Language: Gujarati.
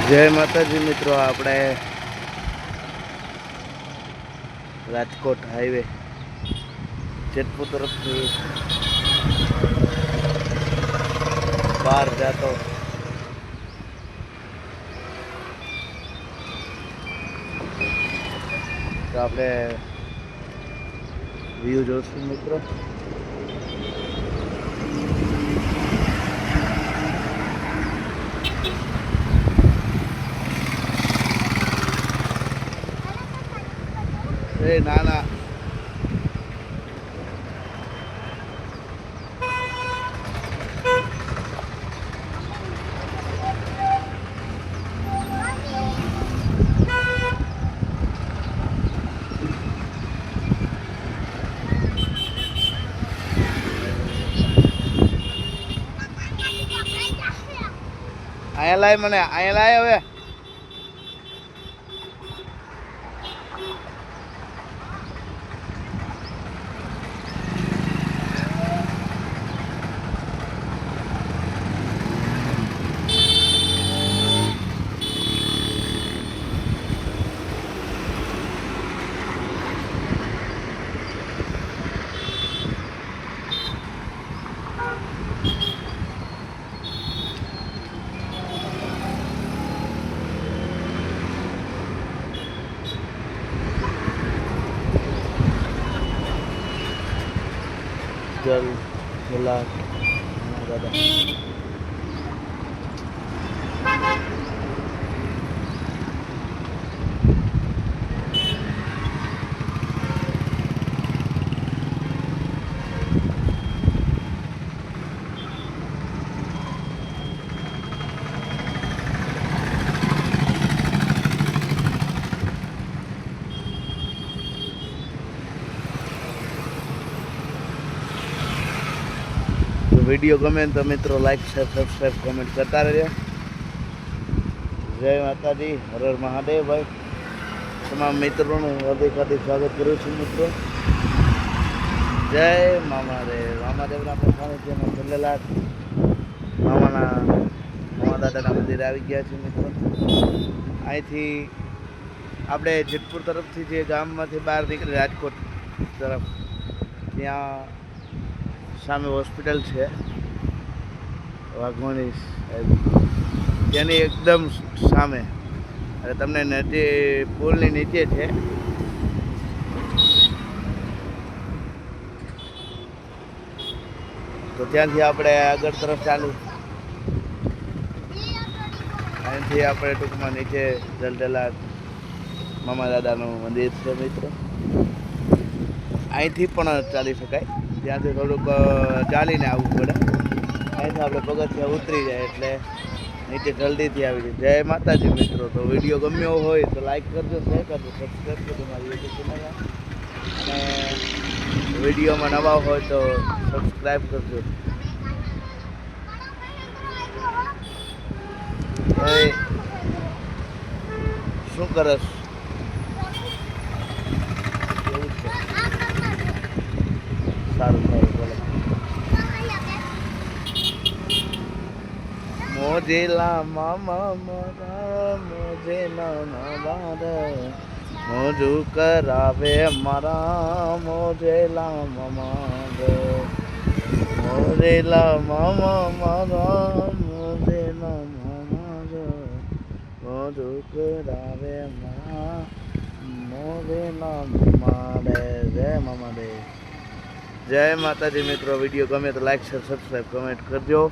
જય માતાજી મિત્રો, આપણે રાજકોટ હાઈવે જેતપુર તરફથી બહાર જતો તો આપણે વ્યૂ જોશું મિત્રો. ના ના અહીંયા લાય, મને અહીંયા લાય હવે. જલ જલા દાદા વિડીયો ગમે તો મિત્રો લાઈક શેર સબસ્ક્રાઈબ કોમેન્ટ કરતા રહેજો. જય માતાજી, હર હર મહાદેવ. ભાઈ તમામ મિત્રોનું હૃદયથી સ્વાગત કરું છું મિત્રો. જય મામાદેવ. મામાદેવના આપણે સાનિધ્યમાં ખુલ્લેલા મામા દાદાના મંદિરે આવી ગયા છે મિત્રો. અહીંથી આપણે જેતપુર તરફથી જે ગામમાંથી બહાર નીકળી રાજકોટ તરફ, ત્યાં સામે હોસ્પિટલ છે વાઘોણી સાહેબ, તેની એકદમ સામે, અને તમને નદી પુલની નીચે છે. તો ત્યાંથી આપણે આગળ તરફ ચાલુ, અહીંથી આપણે ટૂંકમાં નીચે જલદલા મામા દાદાનું મંદિર છે મિત્રો. અહીંથી પણ ચાલી શકાય, ત્યાંથી થોડુંક ચાલીને આવવું પડે. અહીંથી આપણે પગથિયાં ઉતરી જાય એટલે નીચે જલ્દીથી આવી જાય. જય માતાજી મિત્રો. તો વિડીયો ગમ્યો હોય તો લાઈક કરજો, શેર કરજો, સબસ્ક્રાઈબ કરજો મારી યુટ્યુબ ચેનલ, અને વિડીયોમાં નવા હોય તો સબસ્ક્રાઈબ કરજો. શું કરસ સારું સારું બોલો. મોજેલા મામા મારા, મોજેલા મારા, મોજુ કરાવે મારા, મોજેલા મામા, મોજેલા મામા મારા, મોજેલા મામા, મોજુ કરાવે મારા, મોજેલા મામા. જય મામા દેવ. જય માતાજી મિત્રો. વિડીયો ગમે તો લાઈક શેર સબસ્ક્રાઈબ કમેન્ટ કરજો.